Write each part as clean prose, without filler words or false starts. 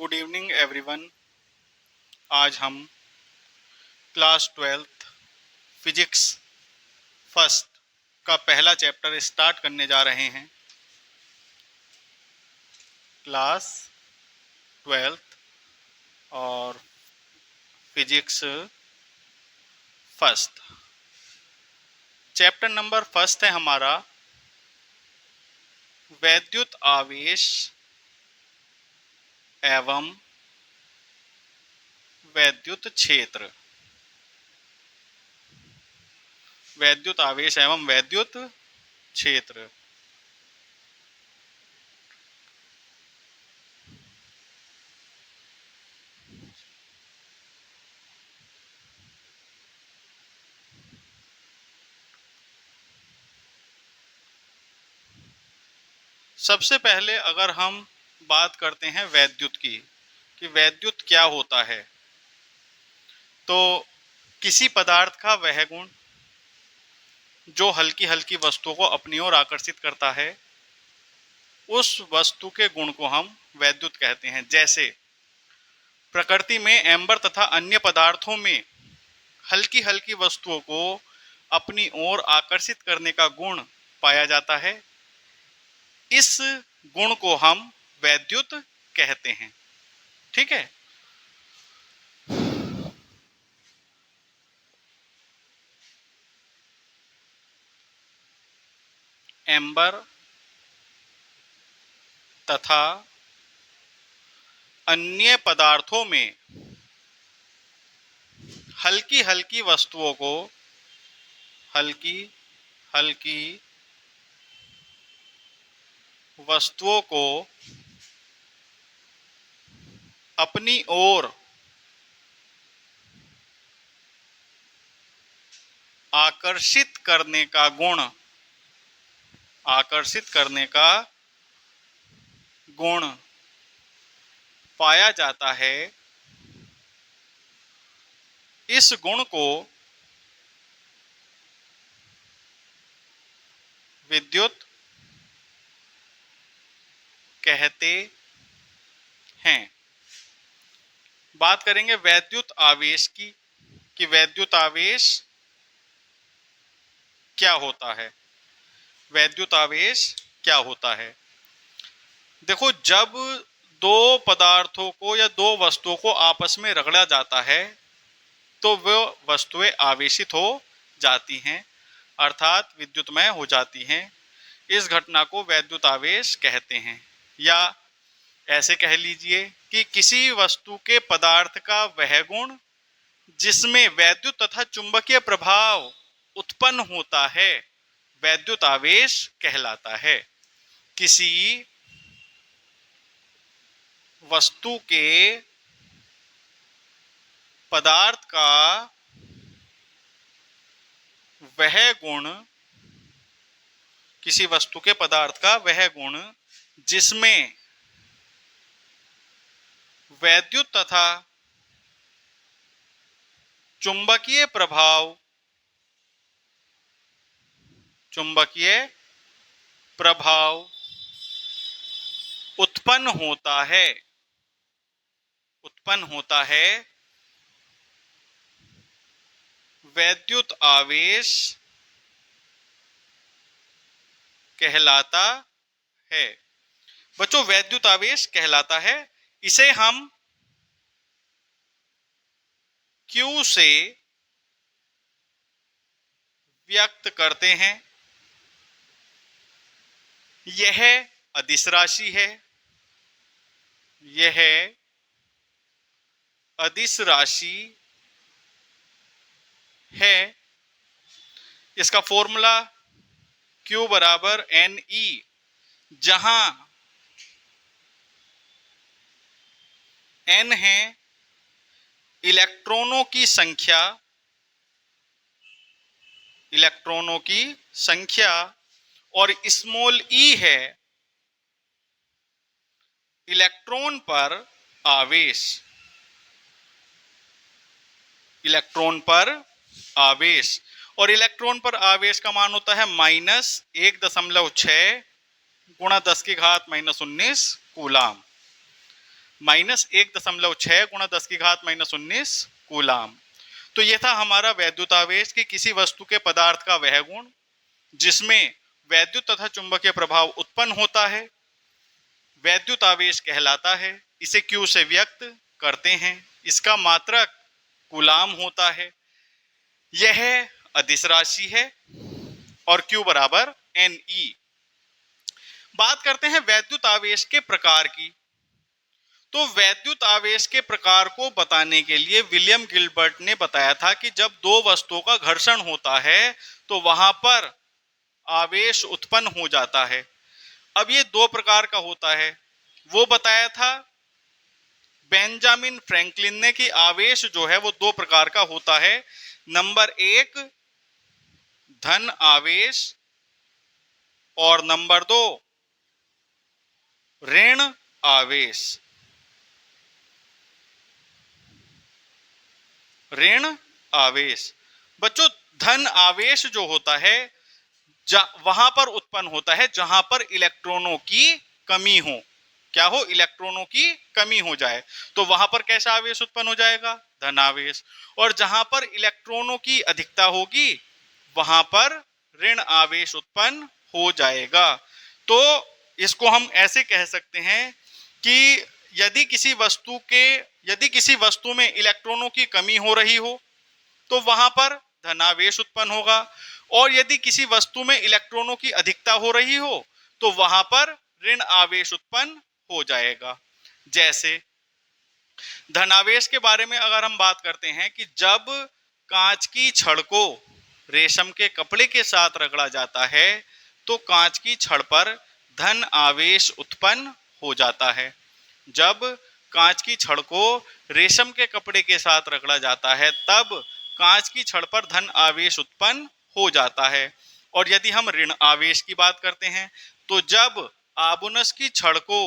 Good evening everyone. आज हम class 12th physics first का पहला चैप्टर स्टार्ट करने जा रहे हैं। क्लास 12th और physics first chapter number first है हमारा वैद्युत आवेश एवं वैद्युत क्षेत्र। वैद्युत आवेश एवं वैद्युत क्षेत्र। सबसे पहले अगर हम बात करते हैं वैद्युत की कि वैद्युत क्या होता है, तो किसी पदार्थ का वह गुण जो हल्की हल्की वस्तुओं को अपनी ओर आकर्षित करता है, उस वस्तु के गुण को हम वैद्युत कहते हैं। जैसे प्रकृति में एम्बर तथा अन्य पदार्थों में हल्की हल्की वस्तुओं को अपनी ओर आकर्षित करने का गुण पाया जाता है। इस गुण को हम वैद्युत कहते हैं। ठीक है। एम्बर तथा अन्य पदार्थों में हल्की हल्की वस्तुओं को हल्की हल्की वस्तुओं को अपनी ओर आकर्षित करने का गुण पाया जाता है। इस गुण को विद्युत कहते हैं। बात करेंगे वैद्युत आवेश की कि वैद्युत आवेश क्या होता है। वैद्युत आवेश क्या होता है? देखो, जब दो पदार्थों को या दो वस्तुओं को आपस में रगड़ा जाता है तो वो वस्तुएं आवेशित हो जाती हैं, अर्थात विद्युतमय हो जाती हैं। इस घटना को वैद्युत आवेश कहते हैं। या ऐसे कह लीजिए कि किसी वस्तु के पदार्थ का वह गुण जिसमें वैद्युत तथा चुंबकीय प्रभाव उत्पन्न होता है, वैद्युत आवेश कहलाता है। किसी वस्तु के पदार्थ का वह गुण किसी वस्तु के पदार्थ का वह गुण जिसमें वैद्युत तथा चुंबकीय प्रभाव उत्पन्न होता है वैद्युत आवेश कहलाता है। बच्चों, वैद्युत आवेश कहलाता है। इसे हम Q से व्यक्त करते हैं। यह अदिश राशि है। यह अदिश राशि है। इसका फॉर्मूला Q बराबर NE, जहां N है इलेक्ट्रॉनों की संख्या और स्मॉल e है इलेक्ट्रॉन पर आवेश। और इलेक्ट्रॉन पर आवेश का मान होता है -1.6 × 10⁻⁻19 कूलाम। -1.6 गुणा 10⁻⁻19 कूलाम। तो यह था हमारा वैद्युत आवेश कि किसी वस्तु के पदार्थ का वह गुण जिसमें वैद्युत तथा चुंबकीय प्रभाव उत्पन्न होता है वैद्युत आवेश कहलाता है। इसे Q से व्यक्त करते हैं। इसका मात्रक कूलाम होता है। यह अदिश राशि है और Q बराबर Ne। बात करते हैं वैद्युत आवेश के प्रकार की। तो वैद्युत आवेश के प्रकार को बताने के लिए विलियम गिलबर्ट ने बताया था कि जब दो वस्तुओं का घर्षण होता है तो वहां पर आवेश उत्पन्न हो जाता है। अब ये दो प्रकार का होता है। वो बताया था बेंजामिन फ्रैंकलिन ने कि आवेश जो है वो दो प्रकार का होता है। नंबर 1 धन आवेश और नंबर 2 ऋण आवेश। ऋण आवेश बच्चों, धन आवेश जो होता है वहां पर उत्पन्न होता है जहां पर इलेक्ट्रॉनों की कमी हो। क्या हो? इलेक्ट्रॉनों की कमी हो जाए तो वहां पर कैसा आवेश उत्पन्न हो जाएगा? धन आवेश। और जहां पर इलेक्ट्रॉनों की अधिकता होगी वहां पर ऋण आवेश उत्पन्न हो जाएगा। तो इसको हम ऐसे कह सकते हैं कि यदि किसी वस्तु में इलेक्ट्रॉनों की कमी हो रही हो तो वहां पर धनावेश उत्पन्न होगा और यदि किसी वस्तु में इलेक्ट्रॉनों की अधिकता हो रही हो तो वहां पर ऋण आवेश उत्पन्न हो जाएगा। जैसे धनावेश के बारे में अगर हम बात करते हैं कि जब कांच की छड़ को रेशम के कपड़े के साथ रगड़ा जाता है तो कांच की छड़ पर धन आवेश उत्पन्न हो जाता है। जब कांच की छड़ को रेशम के कपड़े के साथ रगड़ा जाता है तब कांच की छड़ पर धन आवेश उत्पन्न हो जाता है। और यदि हम ऋण आवेश की बात करते हैं तो जब आबुनस की छड़ को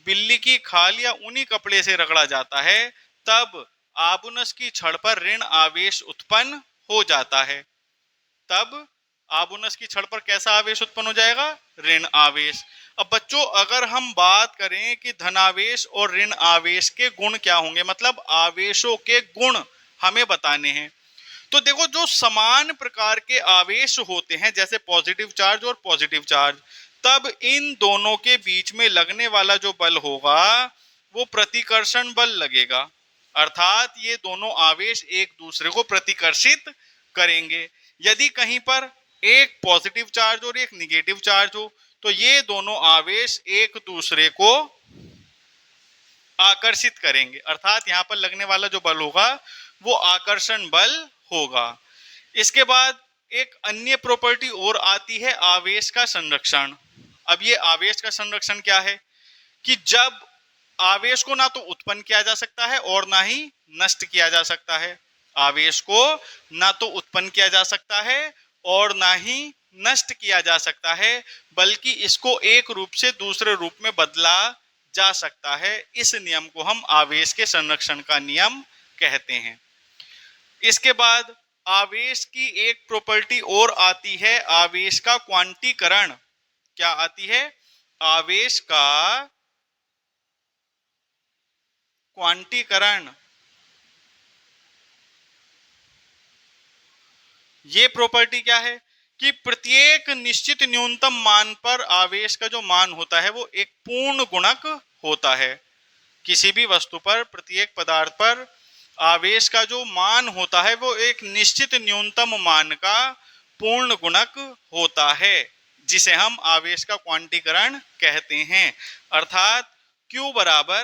बिल्ली की खाल या ऊनी कपड़े से रगड़ा जाता है तब आबुनस की छड़ पर ऋण आवेश उत्पन्न हो जाता है। तब आबुनस की छड़ पर कैसा आवेश उत्पन्न हो जाएगा? ऋण आवेश। अब बच्चों, अगर हम बात करें कि धनावेश और ऋण आवेश के गुण क्या होंगे, मतलब आवेशों के गुण हमें बताने हैं, तो देखो जो समान प्रकार के आवेश होते हैं जैसे पॉजिटिव चार्ज और पॉजिटिव चार्ज, तब इन दोनों के बीच में लगने वाला जो बल होगा वो प्रतिकर्षण बल लगेगा। अर्थात ये दोनों आवेश एक दूसरे को प्रतिकर्षित करेंगे। यदि कहीं पर एक पॉजिटिव चार्ज और एक निगेटिव चार्ज हो तो ये दोनों आवेश एक दूसरे को आकर्षित करेंगे। अर्थात यहाँ पर लगने वाला जो बल होगा वो आकर्षण बल होगा। इसके बाद एक अन्य प्रॉपर्टी और आती है आवेश का संरक्षण। अब ये आवेश का संरक्षण क्या है कि जब आवेश को ना तो उत्पन्न किया जा सकता है और ना ही नष्ट किया जा सकता है। आवेश को ना तो उत्पन्न किया जा सकता है और ना ही नष्ट किया जा सकता है, बल्कि इसको एक रूप से दूसरे रूप में बदला जा सकता है। इस नियम को हम आवेश के संरक्षण का नियम कहते हैं। इसके बाद आवेश की एक प्रॉपर्टी और आती है आवेश का क्वांटीकरण। क्या आती है? आवेश का क्वांटीकरण। ये प्रॉपर्टी क्या है कि प्रत्येक निश्चित न्यूनतम मान पर आवेश का जो मान होता है वो एक पूर्ण गुणक होता है। किसी भी वस्तु पर, प्रत्येक पदार्थ पर आवेश का जो मान होता है वो एक निश्चित न्यूनतम मान का पूर्ण गुणक होता है, जिसे हम आवेश का क्वांटीकरण कहते हैं। अर्थात Q बराबर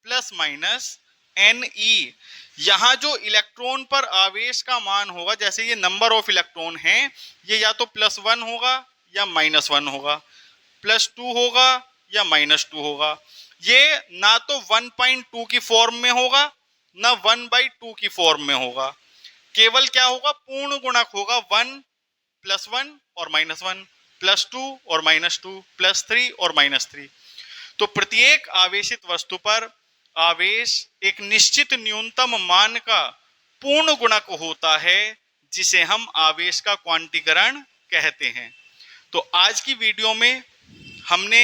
प्लस माइनस Ne। यहाँ जो इलेक्ट्रॉन पर आवेश का मान होगा, जैसे ये नंबर ऑफ इलेक्ट्रॉन हैं, ये या तो +1 होगा या -1 होगा, +2 होगा या -2 होगा। ये ना तो 1.2 की फॉर्म में होगा ना 1/2 की फॉर्म में होगा। केवल क्या होगा? पूर्ण गुणक होगा। 1 +1 और -1, +2 और -2, +3 और -3। तो प्रत्येक आवेशित वस्तु पर आवेश एक निश्चित न्यूनतम मान का पूर्ण गुणक होता है, जिसे हम आवेश का क्वांटीकरण कहते हैं। तो आज की वीडियो में हमने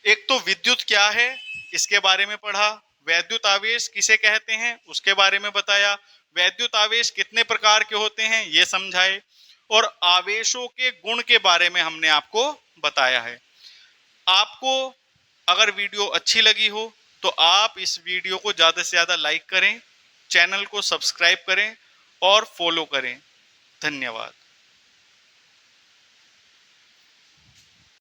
एक तो विद्युत क्या है इसके बारे में पढ़ा, वैद्युत आवेश किसे कहते हैं उसके बारे में बताया, वैद्युत आवेश कितने प्रकार के होते हैं ये समझाए, और आवेशों के गुण के बारे में हमने आपको बताया है। आपको अगर वीडियो अच्छी लगी हो तो आप इस वीडियो को ज़्यादा से ज़्यादा लाइक करें, चैनल को सब्सक्राइब करें और फॉलो करें। धन्यवाद।